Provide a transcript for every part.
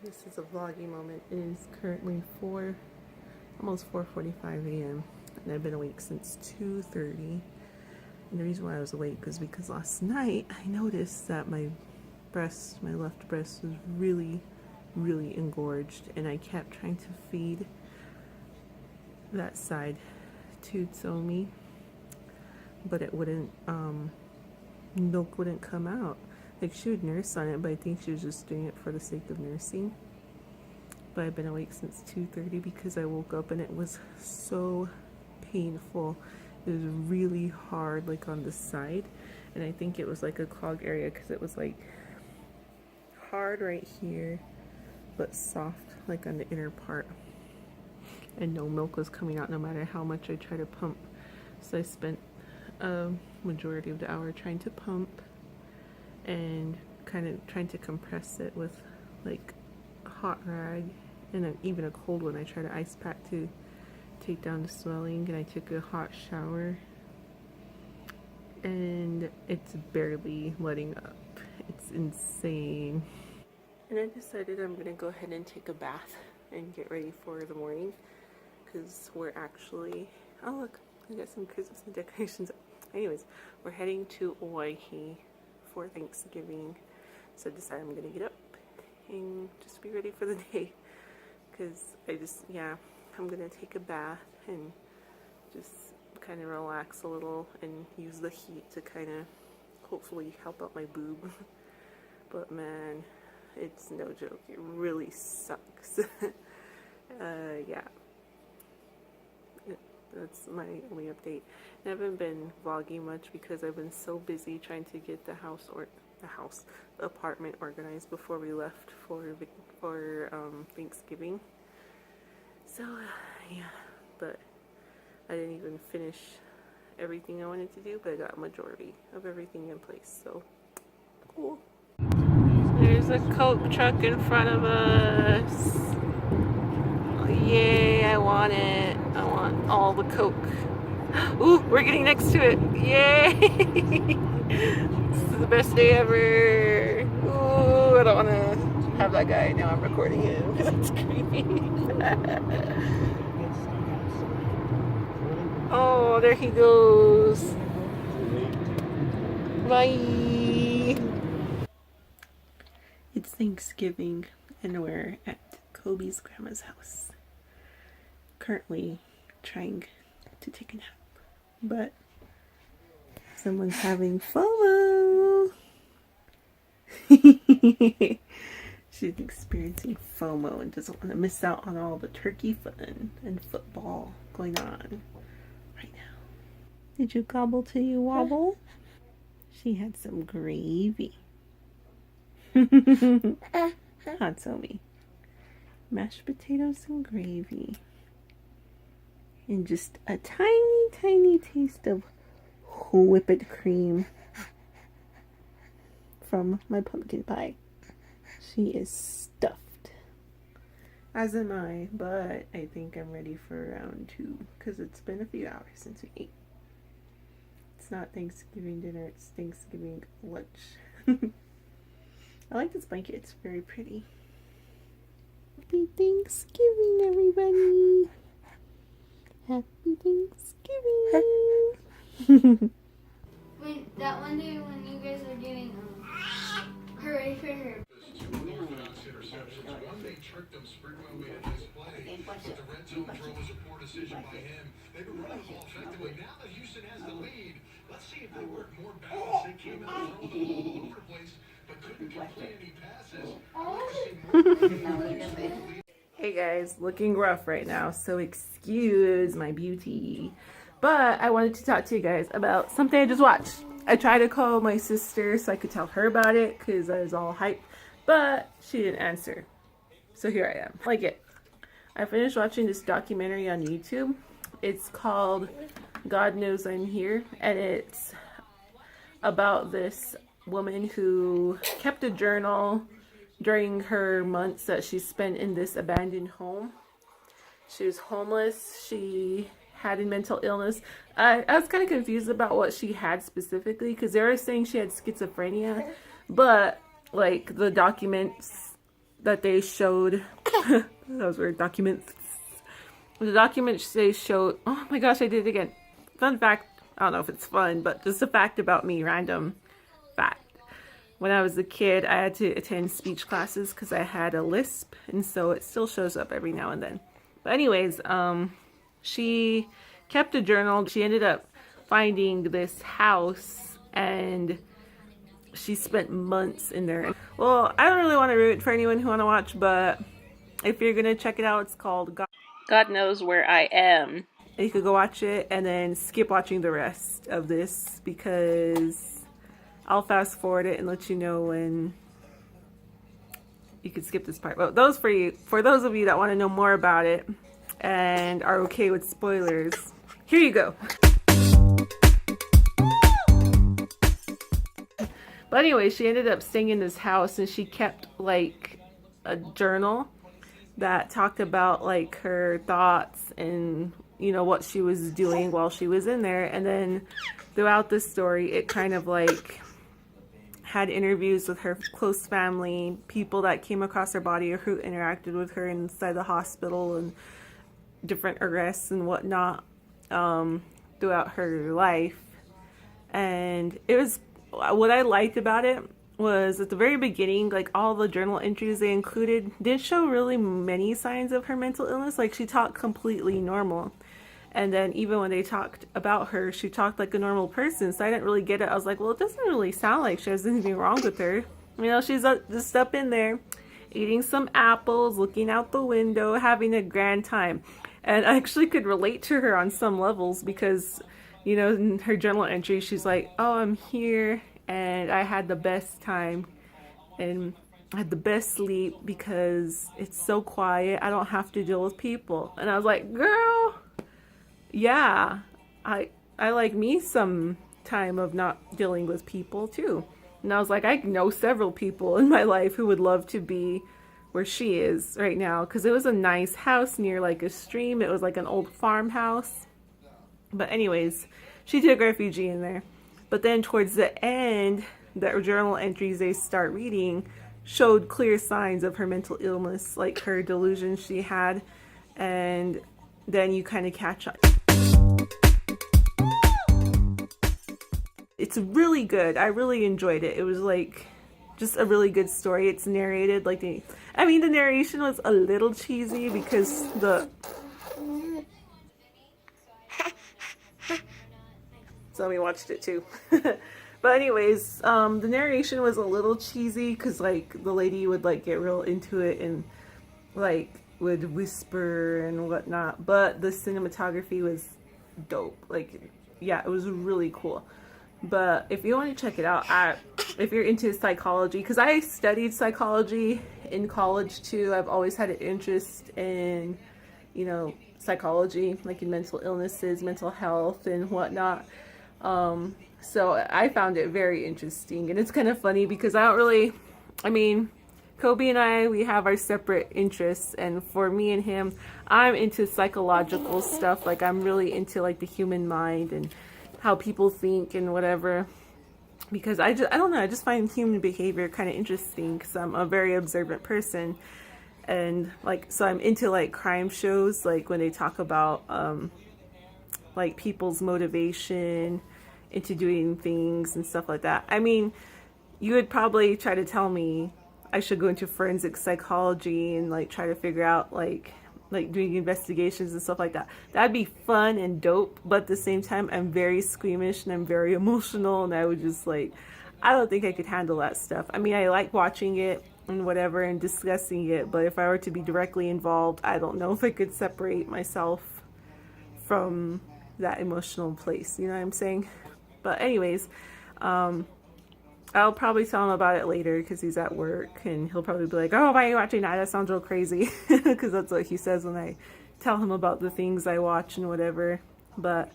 This is a vloggy moment. It is currently almost 4:45 a.m. and I've been awake since 2:30. And the reason why I was awake was because last night I noticed that my left breast was really, really engorged, and I kept trying to feed that side to Tsomi, but it wouldn't, milk wouldn't come out. Like, she would nurse on it, but I think she was just doing it for the sake of nursing. But I've been awake since 2:30 because I woke up and it was so painful. It was really hard, like on the side, and I think it was like a clog area because it was like hard right here but soft like on the inner part, and no milk was coming out no matter how much I tried to pump. So I spent a majority of the hour trying to pump and kind of trying to compress it with like a hot rag and even a cold one. I tried an ice pack to take down the swelling, and I took a hot shower, and it's barely letting up. It's insane. And I decided I'm gonna go ahead and take a bath and get ready for the morning, because we're actually, oh look, I got some Christmas decorations up. Anyways, we're heading to Oahe for Thanksgiving, so I decided I'm gonna get up and just be ready for the day, because I'm gonna take a bath and just kind of relax a little and use the heat to kind of hopefully help out my boob. But man, it's no joke, it really sucks. Yeah, that's my only update. I haven't been vlogging much because I've been so busy trying to get the apartment organized before we left for Thanksgiving. So yeah, but I didn't even finish everything I wanted to do, but I got a majority of everything in place, so cool. There's a Coke truck in front of us. Yay, I want it. I want all the Coke. Ooh, we're getting next to it. Yay! This is the best day ever. Ooh, I don't want to have that guy. Now I'm recording him because that's creepy. Oh, there he goes. Bye. It's Thanksgiving and we're at Kobe's grandma's house. Currently trying to take a nap, but someone's having FOMO. She's experiencing FOMO and doesn't want to miss out on all the turkey fun and football going on right now. Did you gobble till you wobble? She had some gravy. Hot Somi. Mashed potatoes and gravy. And just a tiny, tiny taste of whipped cream from my pumpkin pie. She is stuffed. As am I, but I think I'm ready for round 2 because it's been a few hours since we ate. It's not Thanksgiving dinner, it's Thanksgiving lunch. I like this blanket, it's very pretty. Happy Thanksgiving, everybody! Happy Thanksgiving! Wait, that one day when you guys are getting hooray for her. One, they tricked him. Sprigwell made a nice play, but the red zone throw was a poor decision by him. They've been running the ball effectively. Now that Houston has the lead, let's see if they work more balance. They came out throwing the ball all over the place, but couldn't complete any passes. Hey guys, looking rough right now, so excuse my beauty. But I wanted to talk to you guys about something I just watched. I tried to call my sister so I could tell her about it because I was all hyped, but she didn't answer. So here I am. Like it. I finished watching this documentary on YouTube. It's called God Knows I'm Here, and it's about this woman who kept a journal during her months that she spent in this abandoned home. She was homeless. She had a mental illness. I was kind of confused about what she had specifically because they were saying she had schizophrenia, but like the documents that they showed, those were documents. The documents they showed, oh my gosh, I did it again. Fun fact, I don't know if it's fun, but just a fact about me, random fact. When I was a kid, I had to attend speech classes because I had a lisp, and so it still shows up every now and then. But anyways, she kept a journal. She ended up finding this house, and she spent months in there. Well, I don't really want to ruin it for anyone who want to watch, but if you're gonna check it out, it's called God Knows Where I Am. And you could go watch it and then skip watching the rest of this, because I'll fast forward it and let you know when you can skip this part. But those for those of you that want to know more about it and are okay with spoilers, here you go. But anyway, she ended up staying in this house, and she kept like a journal that talked about like her thoughts and, you know, what she was doing while she was in there. And then throughout the story, it kind of like had interviews with her close family, people that came across her body or who interacted with her inside the hospital, and different arrests and whatnot throughout her life. And it was, what I liked about it was at the very beginning, like all the journal entries they included didn't show really many signs of her mental illness. Like she talked completely normal. And then even when they talked about her, she talked like a normal person. So I didn't really get it. I was like, well, it doesn't really sound like she has anything wrong with her. You know, she's just up in there eating some apples, looking out the window, having a grand time. And I actually could relate to her on some levels, because, you know, in her journal entry, she's like, oh, I'm here and I had the best time and I had the best sleep because it's so quiet. I don't have to deal with people. And I was like, girl, yeah, I like me some time of not dealing with people too. And I was like, I know several people in my life who would love to be where she is right now, because it was a nice house near like a stream. It was like an old farmhouse. But anyways, she took refugee in there. But then towards the end, the journal entries they start reading showed clear signs of her mental illness, like her delusions she had. And then you kind of catch on. It's really good. I really enjoyed it. It was like just a really good story. It's narrated like the narration was a little cheesy because so we watched it too. But anyways, the narration was a little cheesy because like the lady would like get real into it and like would whisper and whatnot. But the cinematography was dope. Like, yeah, it was really cool. But if you want to check it out, if you're into psychology, because I studied psychology in college too. I've always had an interest in, you know, psychology, like in mental illnesses, mental health and whatnot. So I found it very interesting. And it's kind of funny because Kobe and I, we have our separate interests. And for me and him, I'm into psychological stuff. Like I'm really into like the human mind and how people think and whatever, because I don't know, I just find human behavior kind of interesting because I'm a very observant person. And like, so I'm into like crime shows, like when they talk about like people's motivation into doing things and stuff like that. I mean, you would probably try to tell me I should go into forensic psychology and like try to figure out like doing investigations and stuff like that. That'd be fun and dope, but at the same time, I'm very squeamish and I'm very emotional, and I would just like, I don't think I could handle that stuff. I mean, I like watching it and whatever and discussing it, but if I were to be directly involved, I don't know if I could separate myself from that emotional place, you know what I'm saying? But anyways, I'll probably tell him about it later because he's at work and he'll probably be like, oh, why are you watching that? That sounds real crazy. Because that's what he says when I tell him about the things I watch and whatever. But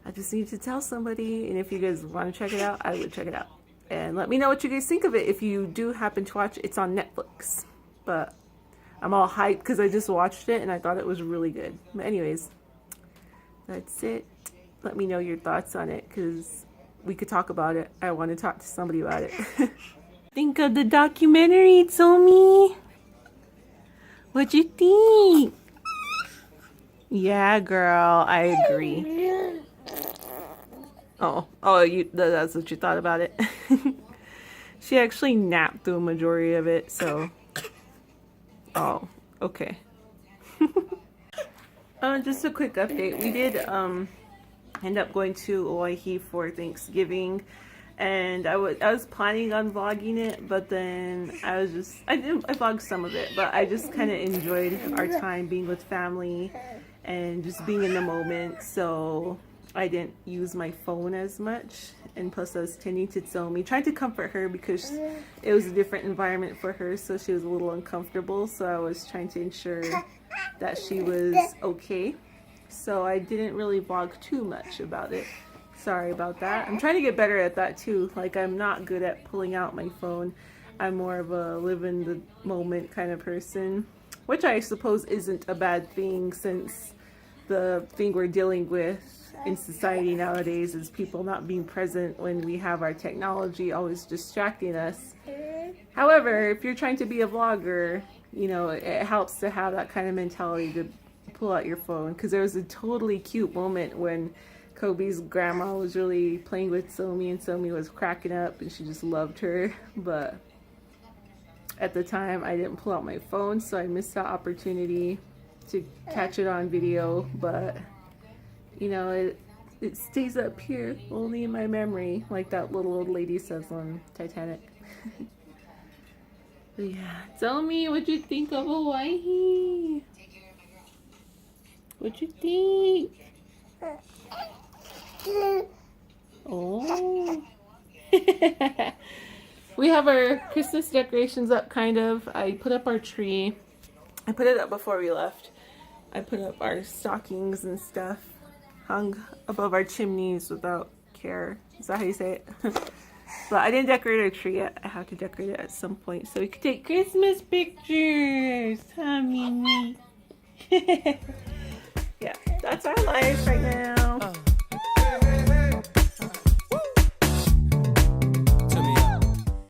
I just need to tell somebody. And if you guys want to check it out, I would check it out. And let me know what you guys think of it if you do happen to watch it. It's on Netflix. But I'm all hyped because I just watched it and I thought it was really good. But anyways, that's it. Let me know your thoughts on it because we could talk about it. I want to talk to somebody about it. Think of the documentary, Tomi. What you think? Yeah, girl, I agree. That's what you thought about it. She actually napped through a majority of it, so. Oh, okay. Just a quick update. We did end up going to Oahe for Thanksgiving, and I was planning on vlogging it, but then I vlogged some of it, but I just kind of enjoyed our time being with family and just being in the moment, so I didn't use my phone as much. And plus I was tending to Tsomi, trying to comfort her because it was a different environment for her, so she was a little uncomfortable, so I was trying to ensure that she was okay. So I didn't really vlog too much about it. Sorry about that. I'm trying to get better at that too. Like, I'm not good at pulling out my phone. I'm more of a live in the moment kind of person, which I suppose isn't a bad thing, since the thing we're dealing with in society nowadays is people not being present when we have our technology always distracting us. However, if you're trying to be a vlogger, you know, it helps to have that kind of mentality to pull out your phone, because there was a totally cute moment when Kobe's grandma was really playing with Tsomi, and Tsomi was cracking up and she just loved her. But at the time I didn't pull out my phone, so I missed that opportunity to catch it on video. But you know, it stays up here only in my memory, like that little old lady says on Titanic. But yeah, tell me what you think of Hawaii. What you think? Oh. We have our Christmas decorations up, kind of. I put up our tree. I put it up before we left. I put up our stockings and stuff hung above our chimneys without care. Is that how you say it? But I didn't decorate our tree yet. I have to decorate it at some point so we could take Christmas pictures. Huh, Mimi? Yeah, that's our life right